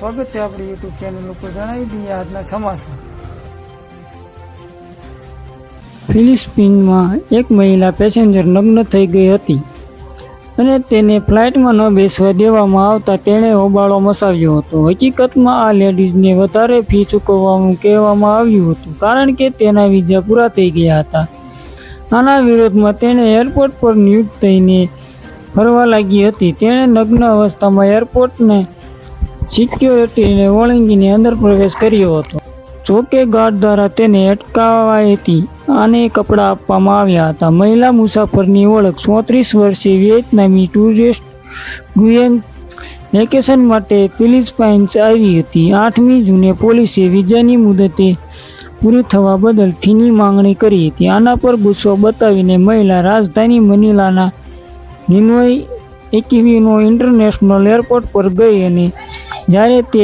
સ્વાગત છે આપણી યુટ્યુબ ચેનલ ઉપર। જણાવી દઈએ આજના સમાચાર। ફિલિપાઇન્સમાં એક મહિલા પેસેન્જર નગ્ન થઈ ગઈ હતી અને તેને ફ્લાઇટમાં ન બેસવા દેવામાં આવતા તેણે હોબાળો મચાવ્યો હતો। હકીકતમાં આ લેડીઝને વધારે ફી ચૂકવવાનું કહેવામાં આવ્યું હતું કારણ કે તેના વિઝા પૂરા થઈ ગયા હતા। આના વિરોધમાં તેણે એરપોર્ટ પર ન્યૂડ થઈને ફરવા લાગી હતી। તેણે નગ્ન અવસ્થામાં એરપોર્ટને સિક્યોરિટીને ઓળંગીને અંદર પ્રવેશ કર્યો હતો। જોકે ગાર્ડ દ્વારા તેને અટકાવાઈ હતી અને કપડાં આપવામાં આવ્યા હતા। મહિલા મુસાફરની ઓળખ 34 વર્ષીય વિયેતનામી ટુરિસ્ટ ગુયેન વેકેશન માટે ફિલિપાઇન્સ આવી હતી। 8મી જૂને પોલીસે વિઝાની મુદતે પૂરી થવા બદલ ફીની માંગણી કરી હતી। આના પર ગુસ્સો બતાવીને મહિલા રાજધાની મનીલાના નિનોય એક્વિનો ઇન્ટરનેશનલ એરપોર્ટ પર ગઈ અને જ્યારે તે